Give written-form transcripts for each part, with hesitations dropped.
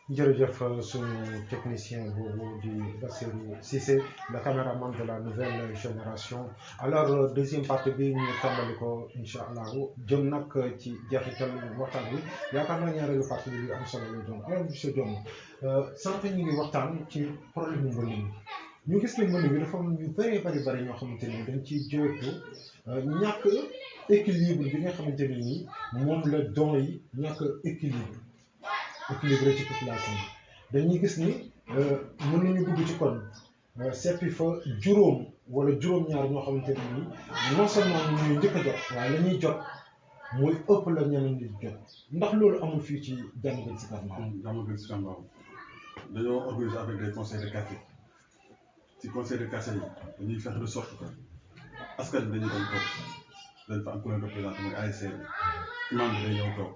jërëjëf suñu technicien boobu di Bassirou Cissé le caméraman de la nouvelle génération alors deuxième partie bi ñu tàmbali ko incha allahu jëm nag ci jeexital waxtaan bi yaakaar naa ñaareelu partie bi am solo lay doon alors monsieur Diome sànq ñu ngi waxtaan ci problème mu mbënd mi ñu gis ne mbënd mi dafa am ñu bëri ñoo xamante ni dañ ciy jooytu ñàkk équilibre bi nga xamante ne nii moom la don yi ñàkk équilibré ci population bi dañuy gis ni mën nañu dugg ci kon seppi fa juróom wala juróom-ñaar ñoo xamante ne nii non seulement ñuy njëkk a jot waaye la ñuy jot mooy ëpp la ñeneen ñi jot ndax loolu amul fii ci Diamaguène Sicap Mbao. Diamaguène Sicap Mbao dañoo organiser avec des conseils de quartier ci conseil de quartier yi dañuy fexe de sorte que askan bi dañuy doon toog dañ fa am ku leen représenté mooy ASC bi imam bi day ñëw toog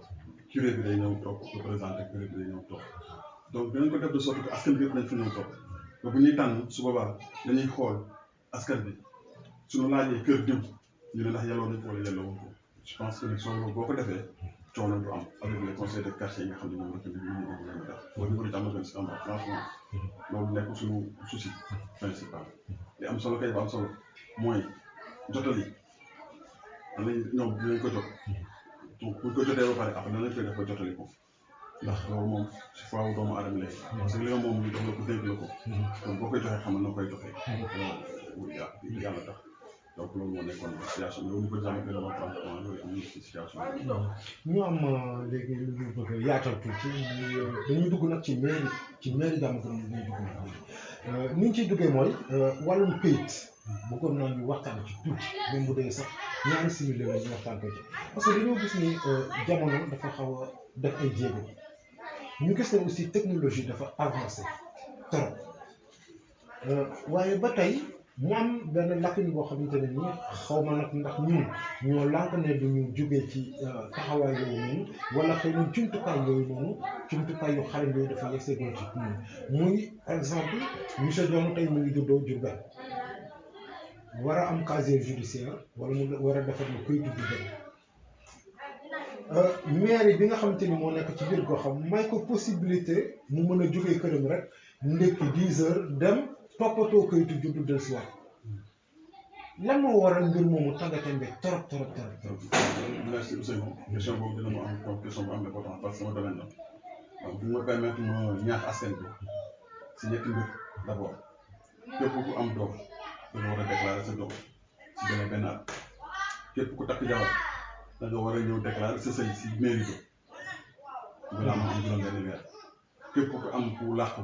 curé bi day ñëw toog représenté curé bi day ñëw toog donc dinañ ko def de sorte que askan bi yëpp nañ fa ñëw toog ba bu ñuy tànn su boobaa dañuy xool askan bi suñu laajee kër diw ñu ne ndax yelloo nañ ko wala yelloo ko je pense que ne soo boo ko defee coono du am avec les conseils de quartier yi nga xam ne moom la ko nit ñi ñu leen def au niveau de Diamaguène Sicap Mbao franchement loolu nekk suñu souci principal li am solo kay ba am solo mooy jotal yi ñoom dinañ ko jot donc buñ ko jotee ba pare après danañ koy def ba jotali ko ndax loolu moom si faaw doomu aadama lay parce que li nga moom ñu jox la ko dénk la ko donc boo koy joxee xamal na koy joxee yàlla tax donc loolu moo nekkoon situation loolu ñu ko jàmm gën a waxtaan yooyu am ci situation ñu am léegi lu ñu bëgg a yaatal tuuti dañuy dugg nag ci mairie Diamaguène ñuy dugg nag ni ñu ciy duggee mooy wàllum këyit bëggoon naa ñu waxtaan ci tuuti même bu dee sax ñaari simili la ñu waxtaan ko ci parce que dañoo gis ni jamono dafa xaw a def ay jéego ñu gis ne aussi technologie dafa avancé trop waaye ba tey mu am benn lacune boo xamante ne nii xaw ma nag ndax ñun ñoo lànk ne duñu jógee ci taxawaay yooyu noonu wala xëy na jumtukaay yooyu noonu jumtukaay yu xarañ yooyu dafa yegg seegoon ci ñun muy exemple monsieur Diome tey mu ngi juddoo Diourbel war a am casier judiciaire wala mu war a defar lu këyitu Diourbel mairie bi nga xamante ni moo nekk ci biir goxam may ko possibilité mu mën a jógee këram rek ndekki 10 heures dem toppatoo këyitu juddu del si waat lan moo waral mbir moomu tàggatambe trop. merci Ousseynou question boobu dina ma am comme question bu am importance parce que sama domaine la donc bu ma permettre ma ñaax askan bi si ñetti mbir d' abord képp ku am doom da nga war a déclarer sa doom si benn at képp ku takk jabar da nga war a ñëw déclarer sa sëy si mairie bi balaa ma am juróom-benn weer képp ku am ku làqu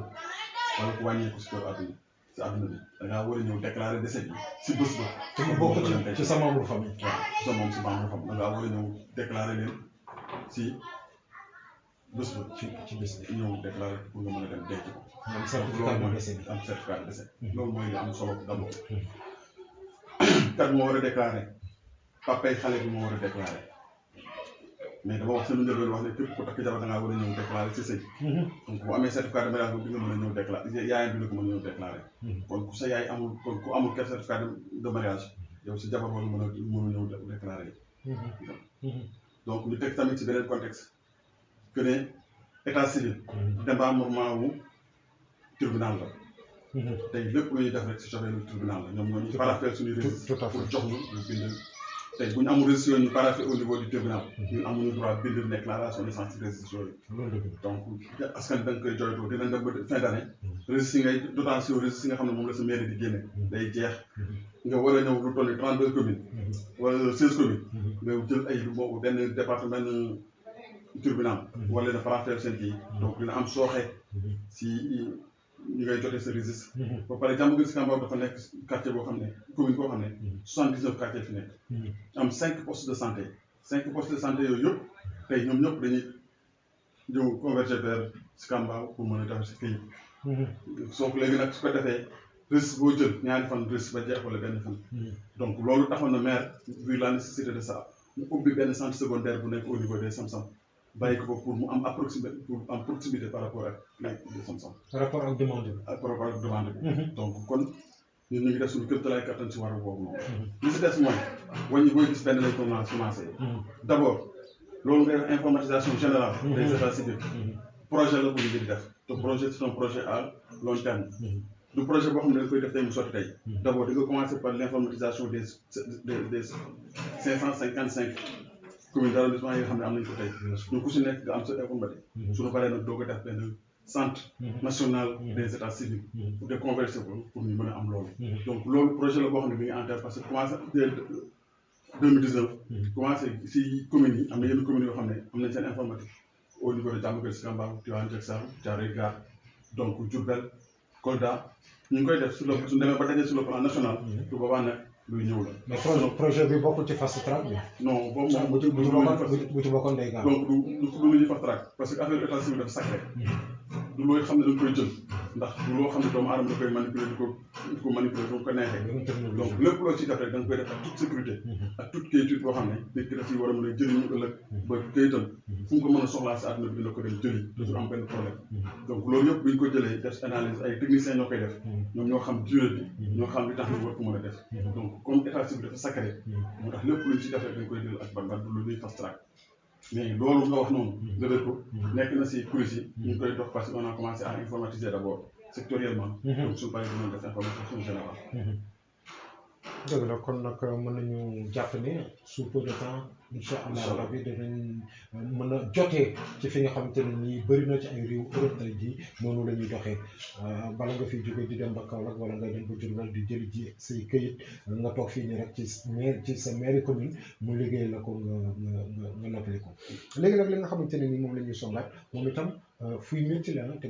wala ku wàññeeku si kër àdduna si àdduna bi da ngaa war a ñëw déclarer décès bi si bés ba. te mu bokk ci sa membre famille. waaw sa moom si membre famille da ngaa war a ñëw déclarer leen si bés ba. ci bés bi ñëw déclarer pour nga mën a dem denc ko. am certificat de décès bi am certificat de décès. loolu mooy li am solo d'abord. kat moo war a déclarer papay xale bi moo war a déclarer mais dama wax seen njëlbeen wax ne képp ku takk jabar da ngaa war a ñëw déclarer si sëy. donc bu amee certificat de mariage boobu di nga mën a ñëw déclarer yaayam dina ko mën a ñëw déclarer. kon ku sa yaay amul kon ku amul certificat de mariage yow si jabar war nga mën a ñëw déclarer. donc ñu teg tamit ci beneen contexte que ne état civil. démembrement wu tribunal la. tey lépp lu ñuy def rek si coxeelu tribunal la ñoom ñoo ñu paraphé suñu registre pour jox ñu bind tey bu ñu amul registre yooyu ñu paraphé au niveau du tribunal ñun amuñu droit bind déclaration de naissance ci registre yooyu donc askan da nga koy joytoo dinañ dem ba fin d'année registre yi ngay dotation registre yi nga xam ne moom la sa mairie di génne day jeex nga war a ñëw lu toll ni 32 communes wala 16 communes nga jël ay moo benn département benn tribunal wala na paraphé seen kii donc dina am sooxe si ñu ngay jotee sa registre. ba pare Diamaguène Sicap Mbao dafa nekk quartier boo xam ne commune boo xam ne 79 quartier fi nekk. am 5 postes de santé 5 postes de santé yooyu yëpp tey ñoom ñëpp dañuy ñëw converger vers Sicap Mbao pour mën a def si këyit. soo ko léegi nag su ko defee registre boo jël ñaari fan registre ba jeex wala benn fan. donc loolu taxoon na maire vu la nécessité de ça mu ubbi benn centre secondaire bu nekk au niveau des Sam-Sam. bàyyi ko pour mu am proximité par rapport ak les Sam-Sam. par rapport ak demande bi. par rapport ak demande bi. donc kon ñun ñu ngi def suñu kéemtalaay kattan si wàllu boobu noonu. li si des mooy wàññi booy gis benn lañ ko commencé. d' abord loolu ngay wax informatisation générale. des états civils projet la bu ñu di def te projet c'est un projet à long terme. du projet boo xam ne dañ koy def tey mu sotti tey. d' abord di nga commencer par l'informatisation des 555 communes d' arrondissement yi nga xam ne am nañu ko tey. ñu ku si nekk nga am sa informatique. suñu paree nag doo ko def benn centre national des états civils. pour de converser ko pour ñu mën a am loolu. donc loolu projet la boo xam ne mi ngi en terre parce que commencé 2019. commencé si communes yi am na yenn communes yoo xam ne am nañ seen informatique au niveau de Diamaguène Sicap Mbao Tivaouane Diacksao Thiaroye Gare donc Diourbel Kolda ñu ngi koy def sur le suñu demee ba daje sur le plan national. su boobaa nag luy ñëw la. mais projet bi bokkul ci fast track bi. non boobu moom bu ci bokkoon day gaaw. donc du lu ñuy fast track parce que affaire état civil dafa sacré. du looy xam ne da nga koy jël ndax du loo xam ne doomu aadama da koy manipuler di ko manipuler bu ko neexee. donc lépp loo ciy def rek da nga koy def ak toute sécurité. ak toute kayit boo xam ne nit ki daf ciy war a mën a jëriñu ëllëg ba kayitam fu mu ko mën a soxlaa si àdduna bi dina ko dem jëli du am benn problème. donc loolu yëpp bu ñu ko jëlee def analyse ay techniciens ñoo koy def ñoom ñoo xam durée bi ñoo xam li tax ñu war ko mën a def. donc comme état civil dafa sacré moo tax lépp luñ ci def rek dañ koy jël ak ban du lu ñuy fast track. mais loolu nga wax noonu. dëgg ko nekk na si kuréel yi. ñu ngi koy dox parce que on a commencé à informatiser d' abord sectoriellement. donc suñu paree dinañ def information générale. dëgg la kon nag mën nañu jàpp ne sous peu de temps incha allah rabi dinañ mën a jotee ci fi nga xamante ne nii bëri na ci ay réew Europe tey jii noonu la ñuy doxee bala nga fiy jóge di dem ba Kaolack wala nga dem ba Diourbel di jëli ji say këyit nga toog fii nii rek ci sa mairie commune mu liggéey la ko nga noppali ko léegi nag li nga xamante ne nii moom la ñuy songaat moom itam fuy métti la te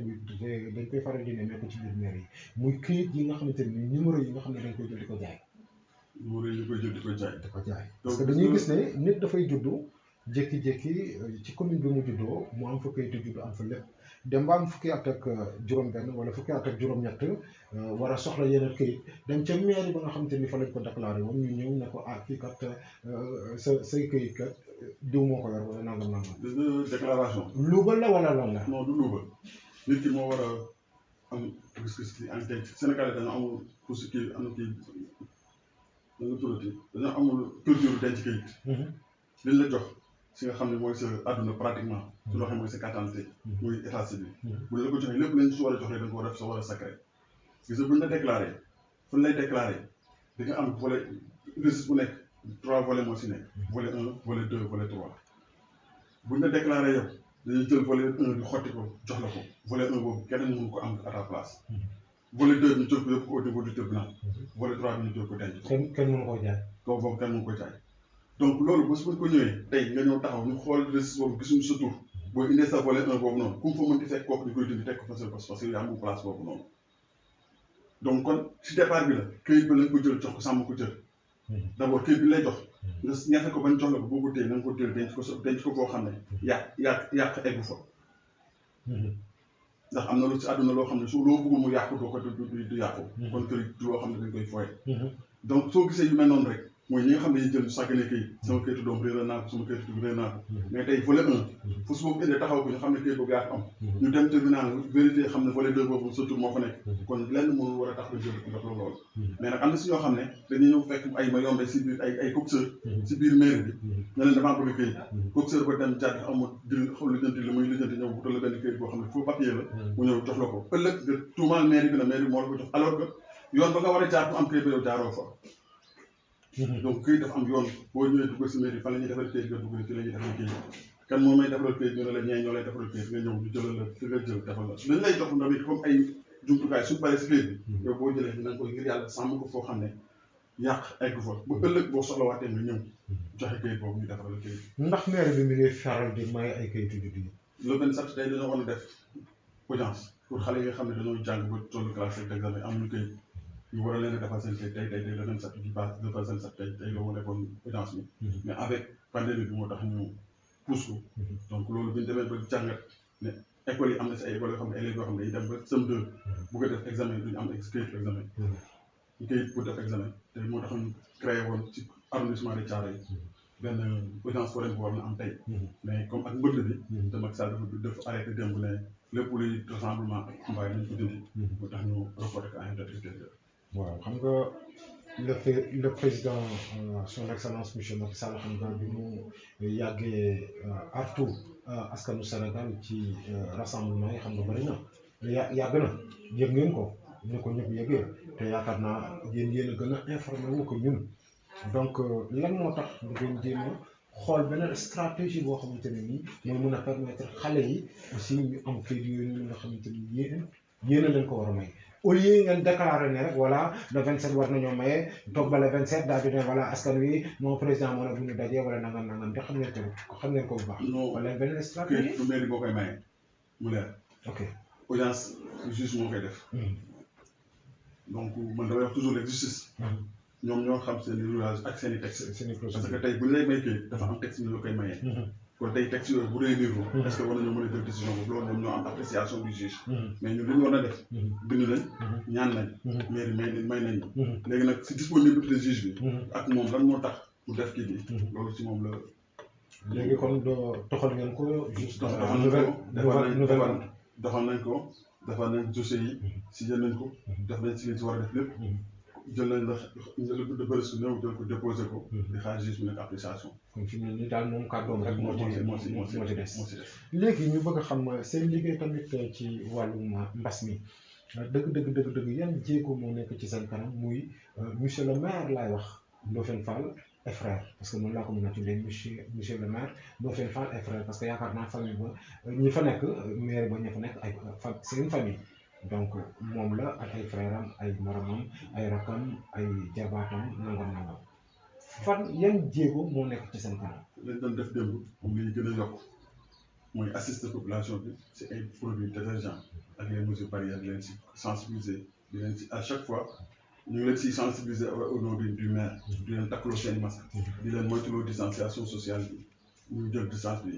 dañ koy faral di nemmeeku ci biir maire yi muy këyit yi nga xamante ne nii numéro yi nga xam ne dañ koy jël di ko jaay. numéro yi ñu koy jël di ko jaay. di ko jaay parce que dañuy gis ne nit dafay juddu jékki-jékki ci commune bi mu juddoo mu am fa kayitu juddu am fa lépp dem ba am fukki at ak juróom-benn wala fukki at ak juróom-ñett war a soxla yeneen kayit dem ca mairie ba nga xamante ni fa lañ ko déclaré woon ñu ñëw ne ko ah kii kat say kayit kat diw moo ko yor wala nangam nangam. déclaration. luubal la wala lan la. non du luubal nit ki moo war a am gis-gis ci en tête Sénégal dañoo amul pour ce qui am na kii. da nga tuddati dañoo amul culture denc kayit. liñ la jox si nga xam ne mooy sa àdduna pratiquement. su loo xam ne mooy sa carte d'identité. muy état civil. bu la ko joxee lépp lañ si war a joxee da nga ko war a def sa war a sacré. gis nga buñ la déclaré fu ñu lay déclaré di nga am volet registre bu nekk 3 volets moo si nekk. volet 1 volet 2 volet 3 buñ la déclaré yow dañuy jël volet 1 bi xotti ko jox la ko volet 1 boobu keneen mënu ko am à ta place. volet 2 bi ñu jël ko yëpp au niveau du tribunal. volet 3 bi ñu jël ko denc ko. kenn mënu koo jaay. kooku boobu kenn mënu ko jaay donc loolu bés bu ñu ko ñëwee tey nga ñëw taxaw ñu xool registre boobu gisuñu sa tur boo indee sa volet 1 boobu noonu ku mu fa mënti fekk kooku ñu koy dindi teg ko fa sa poste parce que yaa amul place boobu noonu. donc kon si départ bi la këyit ba lañ ko jël jox ko sàmm ko jël. d' abord këyit bi lay jox nga ñafe ko bañ jox la ko boo ko téye na nga ko jël denc ko foo xam ne yàq eggu fa. ndax am na lu ci àdduna loo xam ne su loo bëggul mu yàqu doo ko du yàqu. kon kër du loo xam ne dañ koy fooye. donc soo gisee yu mel noonu rek mooy ñi nga xam ne dañuy jël ñu sàggane kayit sama kayitu doom réeral naa ko sama kayitu dugub réeral naa ko. mais tey volet 1 fu su boobu indee taxaw ko ñu xam ne kayit boobu yaa ko am. ñu dem tribunal vérité xam ne volet 2 boobu sa tur moo fa nekk. kon lenn mënul war a tax ba jël ko def loolu. mais nag am na si ñoo xam ne dañuy ñëw fekk ay ma yombee si biir ay coxeur si biir mairie bi. ne leen damaa bëgg kayit coxeur ba dem jàdd amul jël xaw lijjanti li muy lijjanti ñëw wutal la benn kayit boo xam ne faux papier la mu ñëw jox la ko ëllëg nga tuumaal mairie bi na mairie moo la ko jox alors que yoon ba nga war a jaar pour am kayit ba yow jaaroo fa. donc këyit dafa am yoon boo ñëwee dugg si mairie fan la ñuy defaree këyit nga dugg ci la ñuy defaree këyit kan moom may defaral këyit ñu ne la ñee ñoo lay defaral këyit nga ñëw ñu jëlal la fi nga jël defal la dañ lay jox ndamit comme ay jumtukaay suñu paree si këyit bi yow boo jëlee dinañ koy ngir yàlla sàmm ko foo xam ne yàq egg fa ba ëllëg boo soxlawaatee nga ñëw joxe këyit boobu ñu defaral këyit ndax maire bi mi ngi faral di may ay këyitu juddu yi. le 27 tey dañoo war a def audience pour xale yi nga xam ne dañoo jàng ba tollu classe ak examen amuñu këyit ñu war a leen a defal seen kayit tey le 27 bi paase le 27 tey la moo defoon audience bi mais avec pandémie bi moo tax ñu pousse ko donc loolu bi ñu demee ba jàngat ne école yi am na si ay école yoo xam ne élèves yoo xam ne dañuy dem ba CM2 bëgg a def examen duñu am këyitu examen ñu kayit pour def examen te moo tax ñu créé woon ci arrondissement de Thiaroye benn audience foraine bu war na am tey mais comme ak mbënd bi te Macky Sall dafa arrêté démb ne lépp luy rassemblement ak mbaay nañ ko dindi moo tax ñu reporté ko à une date ultérieure. waaw xam nga le président son excellence monsieur Macky Sall xam nga bi mu yàggee artu askanu Sénégal ci rassemblement yi xam nga bëri na yàgg na yëg ngeen ko ñu ko ñëpp yëgee te yaakaar naa yéen a gën a informé wu ko ñun donc lan moo tax ngeen jéem a xool beneen stratégie boo xamante ne nii mooy mën a permettre xale yi aussi ñu am kayit yooyu nga xamante ni yéen a leen ko war a may au lieu ngeen déclaré ne rek voilà le 27 war nañoo maye toog ba le 27 daal di ne voilà askan wi mon président moo ne bu ñu dajee wala nangam te xam ngeen ko bu baax. wala beneen stratégie. du mairie boo koy maye mu leer. ok audience juge moo koy def. donc man damay wax toujours rek justice. ñoom ñoo xam seen i roulage ak seen i texte. parce que tey bu ñu lay may kii dafa am texte ñu la koy mayee. kon tey texte yooyu bu dee niveau. est-ce que war nañoo mën a jël décision boobu loolu ñoom ñoo am appréciation du juge. mais ñun li ñu war a def. bind nañ ñaan nañ. mairie may nañ léegi nag si disponibilité juge bi. ak moom lan moo tax mu def kii bi. loolu si moom la. léegi kon doxal ngeen ko. juste doxal nañ ko defal nañ dossier yi si jël nañ ko. def nañ si li si war a def lépp. jël nañ la bëri su néew jël ko déposé ko. di xaar juge bi nag appréciation. kon fi mu ne nii daal moom kàddoom rek moo ci des. moo ci des. léegi ñu bëgg a xam seen liggéey tamit ci wàllum mbas mi dëgg yan jéego moo nekk ci seen kanam muy monsieur le maire laay wax Ndofène Fall et frère parce que noonu laa ko mën a tuddee monsieur le maire Ndofène Fall et frère parce que yaakaar naa famille ba ñi fa nekk maire ba ña fa nekk ay c'est une famille. donc moom la ak ay frère am ay moromam ay rakam ay jarbaatam nangam fan yan jéego moo nekk ci seen kanam. lañ doon def démb moom li ñu gën a yokk mooy assister population bi si ay produits détergents ak les mesures barrières di leen si sensibiliser di leen si à chaque fois ñu ngi leen si sensibiliser au nom du maire di leen takkaloo seen masque di leen moytuloo distanciation sociale bi ñu jël distance bi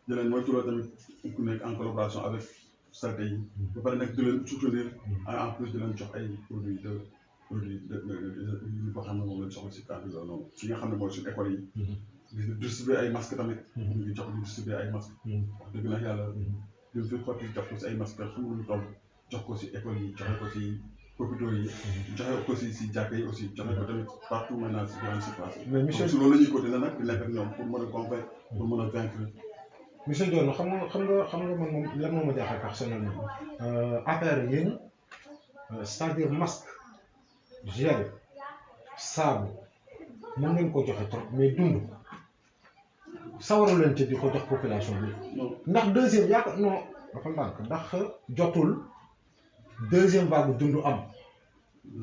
di leen moytuloo tamit ku nekk en collaboration avec santé yi ba pare nag di leen soutenir en plus di leen jox ay produits yi ko xam ne moom lañ soxla si cadre yooyu noonu si nga xam ne mooy suñu école yi di distribuer ay masques tamit ñu ngi jox di distribuer ay masques wax dëgg na yàlla di fi xotti jox ko si ay masques xam nga ñu toll jox ko si école yi joxe ko si hôpitaux yi joxe ko si jàkka yi aussi joxe ko tamit partout maintenant si grande surface yi donc si loolu la ñuy continuer nag di nekk ak ñoom pour mën a convaincre pour mën a vaincre. monsieur Dione xam nga man moom lan moo ma jaaxal personnellement affaire yéen c'est-à-dire masque gel saabu mën ngeen ko joxe trop mais dund sawaru leen ci di ko jox population bi ndax deuxième yaakaar non dafa ndànk ndax jotul deuxième vague dund am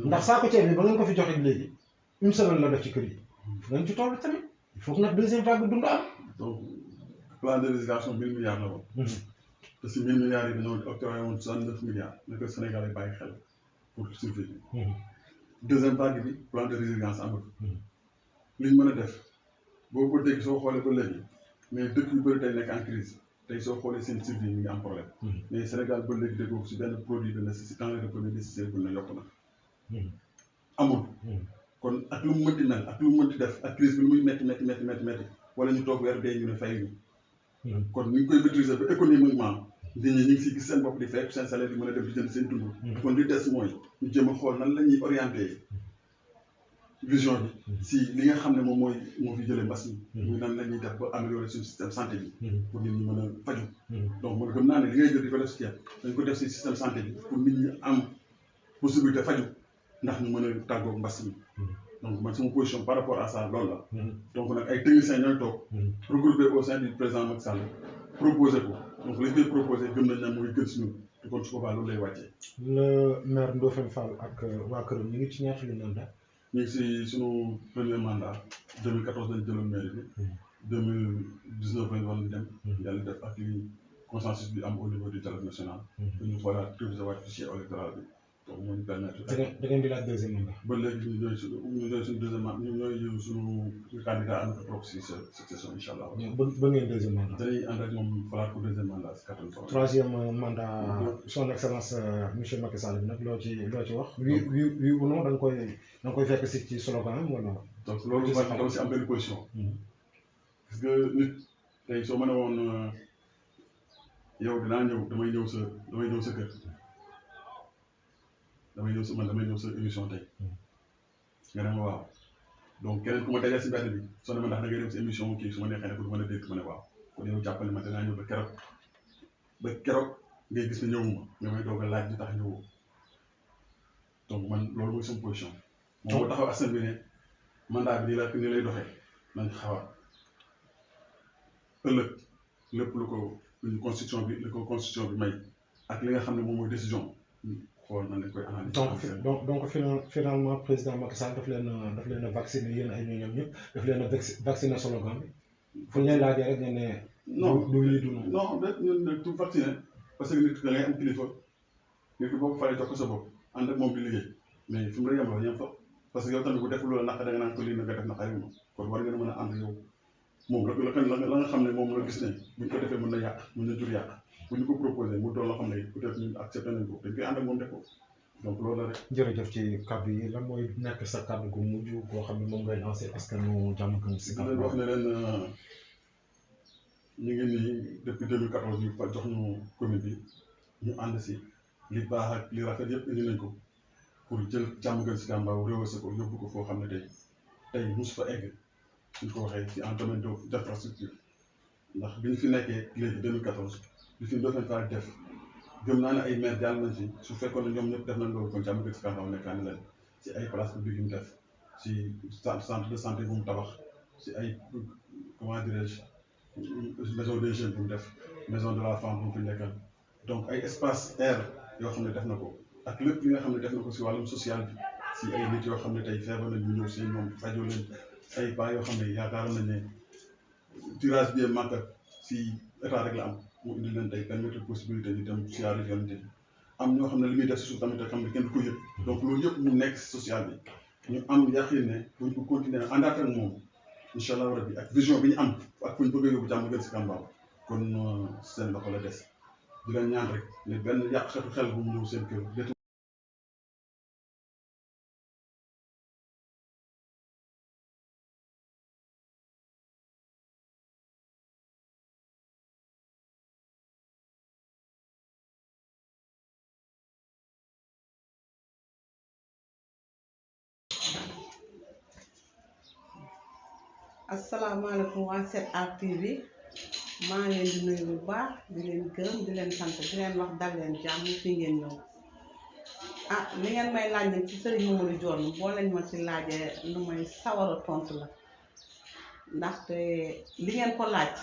ndax saako ceeb bi ba ngeen ko fi joxe léegi une semaine la def ci kër yi ngeen ci toll tamit il faut que nag deuxième vague dund am. donc plan de résiliation 1000 milliards la woon. te si 1000 milliards yi dañoo octroyé woon 69 milliards ne ko Sénégal yi bàyyi xel pour survivre. deuxième vague bi plan de résilience amul. li ñu mën a def boo ko dégg soo xoolee ba léegi mais dëkk yu bëri tey nekk en crise tey soo xoolee seen survie mi ngi am problème. mais Sénégal ba léegi déggoo si benn produit de nécessité denrée de première nécessité bu ne yokk na. amul. kon ak lu mu mënti mel ak lu mu mënti def ak crise bi lu muy métti wala ñu toog weer dee ñu ne fay ñu. kon ñu ngi koy maîtriser ba économiquement nit ñi ñu ngi siy gis seen bopp di fekk seen salaire di mën a def di jënd seen dund. kon li des mooy ñu jéem a xool nan la ñuy orienté vision bi si li nga xam ne moom moo fi jëlee mbas mi. muy nan la ñuy def ba améliorer suñu système santé bi. pour nit ñi mën a faju. donc man gëm naa ne li ngay jël di ko def si ceeb dañ ko def si système santé bi pour nit ñi am possibilité faju ndax ñu mën a tàggoog mbas mi. donc man sama position par rapport à ça loolu la. donc nag ay techniciens ñooy toog. regroupé au sein du président Macky Sall proposé ko donc li ñu koy proposé gëm nañ ne mooy gën si ñun te kon su boobaa loolu lay wàccee. le maire Ndofène Fall ak waa këram ñu ngi ci ñaata lu mandat. ñu ngi si sunu premier mandat 2014 lañ jëloon maire bi. 2019 lañ war a dem. yàlla def ak li consensus bi am au niveau du dialogue national. ñu xoolaat réviser waat fichier électoral bi. donc moo ñu permettre. da ngeen di laaj deuxième mandat. ba léegi ñu ñooy suñu deuxième mandat ñu ñooy suñu candidat à notre propre succession incha allah. ba ngeen deuxième mandat. dañuy ànd ak moom falaat ko deuxième mandat si kattan. troisième mandat son excellence monsieur Macky Sall bi nag loo ci wax. oui ou non da nga koy fekk si ci slogan am wala. donc loolu man dama si am benn position. parce que nit tey soo mën a woon yow dinaa ñëw damay ñëw sa kër. damay ñëw sa émission tey nga ne ma waaw donc keneen ku ma dajal si mbedd bi soo ne ma ndax da ngay dem si émission kii su ma neexee ne ko du mën a dégg ma ne waaw kon yow jàppale ma danaa ñëw ba keroog ngay gis ne ñëwuma nga may doog a laaj li tax ñëwoo donc man loolu mooy sama position. moom moo taxaw askan bi ne mandat bi ni lay doxee nañ xawaat ëllëg lépp lu ko constitution bi may ak li nga xam ne moom mooy décision xool na lañ koy analyser. donc finalement président Macky Sall daf leen a vacciné yéen ay ñoom ñëpp daf leen a vacciné slogan bi fu ñu leen laajee rek ngeen ne. non du lii du noonu. non ñun tout vacciné parce que nit da ngay am kilifa nit ki boo ko faree jox ko sa bopp ànd ak moom di liggéey mais fi mu la yem la yem fa parce que yow tamit bu def lu la naq da nga naan ko lii na nga def naqari ma kon war ngeen a mën a ànd yow moom la nga xam ne moom la gis ne buñ ko defee mën na yàq mën na jur yàq bu ñu ko proposé mu doon loo xam ne peut-être ñun accepté nañ ko dañ koy ànd ak moom def ko donc loolu la rek. jërëjëf ci kàddu yi lan mooy nekk sa kàddu gu mujj koo xam ne moom ngay lancé askanu Diamaguène Sicap Mbao. wax ne leen ñu ngi nii depuis 2014 ñu fa jox ñu commune bi ñu ànd si li baax ak li rafet yëpp indi nañ ko pour jël Diamaguène Sicap Mbao rehausser ko yóbbu ko foo xam ne tey mosu fa egg suñ ko waxee ci en domaine d'infrastructure ndax bi ñu fi nekkee léegi 2014 li fi Ndofène Fall def gëm naa ne ay maire jàll nañ fi su fekkoon ne ñoom ñëpp def nañ loolu kon Diamaguène Sicap Mbao nekkaan leen ci ay place publique yu mu def ci centre de santé bu mu tabax ci ay comment dirais-je maison des jeunes bu mu def maison de la femme bu mu fi nekkal donc ay espace air yoo xam ne def na ko ak lépp li nga xam ne def na ko si wàllum social bi si ay nit yoo xam ne tey feebar nañ ñu ñëw seen ñoom fajoo leen ay pas yoo xam ne yaakaaroon nañ ne tirage bi manque si état rek la am mu indi leen tey permettre possibilité ñu dem si à région bi am ñoo xam ne li muy def si suuf tamit xam ne kenn du ko yëg donc loolu yëpp ñu nekk si social bi ñu am yaqin ne buñ ko continuer àndaat ak moom incha allah rabbi ak vision bi ñu am ak fu ñu bëgg a yóbbu Diamaguène Sicap Mbao kon seen loxo la des di leen ñaan rek ne benn yàq xel bu mu ñëw seen kër. asalaamaaleykum waa 7A TV maa ngi leen di nuyu bu baax di leen gërëm di leen sant di leen wax dal leen jàmm fi ngeen ñëw li ngeen may laaj nag ci Serigne Mamadou Dione boo leen ma ci laajee lu may sawar a tontu la ndaxte li ngeen ko laaj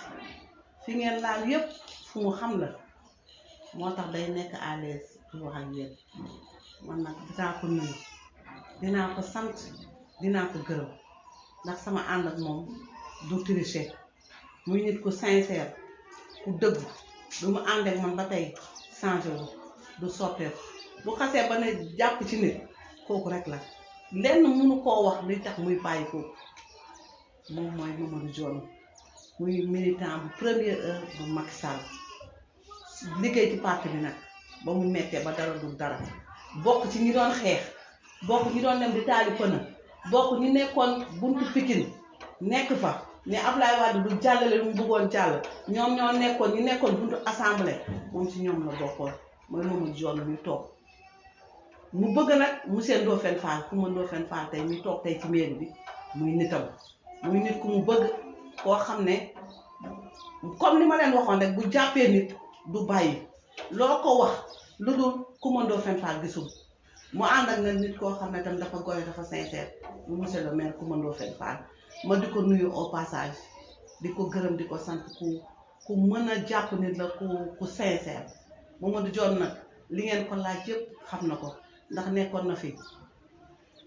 fi ngeen laal yépp fu mu xam la moo tax day nekk à l'aise di wax ak yéen man nag dinaa ko nuyu dinaa ko sant dinaa ko gërëm ndax sama ànd ak moom du tricher muy nit ku sincère ku dëgg du mu ànd ak man ba tey changé wu du soppeeku bu xasee ba ne jàpp ci nit kooku rek la lenn mënu koo wax li tax muy bàyyi kooku moom mooy Mamadou Dione muy militant bu première heure bu Macky Sall liggéey ci parti bi nag ba mu mettee ba dara du dara bokk ci ñi doon xeex bokk ñi doon dem di taali pëna bokk ñi nekkoon buntu Pikine nekk fa ne Ablaye Wade du jàllale lu mu bëggoon jàll ñoom ñoo nekkoon ñi nekkoon buntu assemblée moom ci ñoom la bokkoon mooy Mamadou Dione muy toog mu bëgg nag monsieur Ndofène Fall ku ma Ndofène Fall tey muy toog tey ci mairie bi muy nitam muy nit ku mu bëgg koo xam ne comme ni ma leen waxoon rek bu jàppee nit du bàyyi loo ko wax lu dul ku ma Ndofène Fall gisul mu ànd ak nag nit koo xam ne tam dafa goy dafa sincère mu monsieur le maire Coumba Ndofène Fall ma di ko nuyu au passage di ko gërëm di ko sant ku mën a jàpp nit la ku sincère Mamadou Dione nag li ngeen ko laaj yëpp xam na ko ndax nekkoon na fi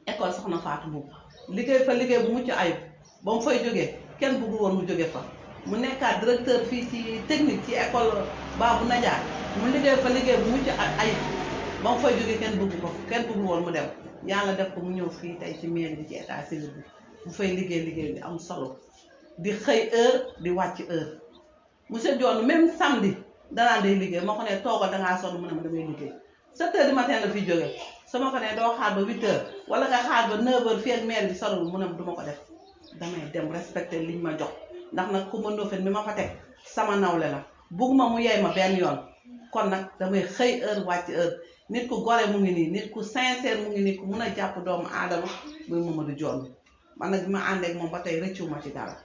école Soxna Fatou Mbow liggéey fa liggéey bu mucc ayib ba mu fay jógee kenn bëggul woon mu jóge fa mu nekkaat directeur fii ci technique ci école Babou Nadiar mu liggéey fa liggéey bu mucc ayib ba mu fay jógee kenn bëggul woon mu dem yàlla def ko mu ñëw fii tey ci mairie bi ci état civil bi mu fay liggéey bi am solo di xëy heure di wàcc heure monsieur Dione même samedi danaa day liggéey moo ko ne toogal dangaa sonn mu ne ma damay liggéey 7 heures du matin la fiy jógee su ma ko ne doo xaar ba 8 heures wala nga xaar ba 9 heures fii ak maire bi sorul mu ne ma du ma ko def damay dem respecté liñ ma jox ndax nag Coumba Ndofène mi ma fa teg sama nawle la bugguma mu yey ma benn yoon kon nag damay xëy heure wàcc heure nit ku gore mu ngi nii nit ku sincère mu ngi nii ku mun a jàpp doomu aadama muy Mamadou Dione man nag bi ma ànd ak moom ba tey rëccu ma ci dara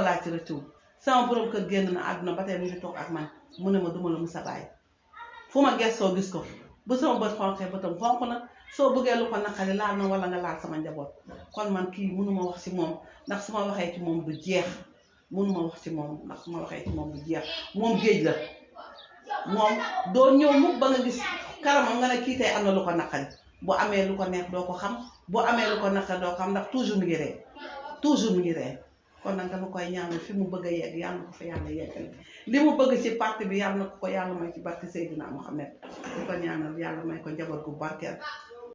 laa ci rëccu sama borom kër génn na àdduna ba tey mu ngi toog ak man mu ne ma duma la musa bàyyi fu ma gestoo gis ko bu sama bët xonqee bëtam xonq na soo bëggee lu ko naqari laal na wala nga laal sama njaboot kon man kii mënuma wax ci moom ndax su ma waxee ci moom du jeex mënuma wax ci moom ndax su ma waxee ci moom du jeex moom géej la moom doo ñëw mukk ba nga gis karamam nga ne kii tey am na lu ko naqari bu amee lu ko neex doo ko xam bu amee lu ko naqari doo ko xam ndax toujours mi ngi ree toujours mi ngi ree kon nag dama koy ñaanal fi mu bëgg a yegg yàlla na ko fa yàlla yeggale li mu bëgg ci parti bi yàlla na ko yàlla may ci barke Seydina Mohamed di ko ñaanal yàlla may ko njaboot gu barkeel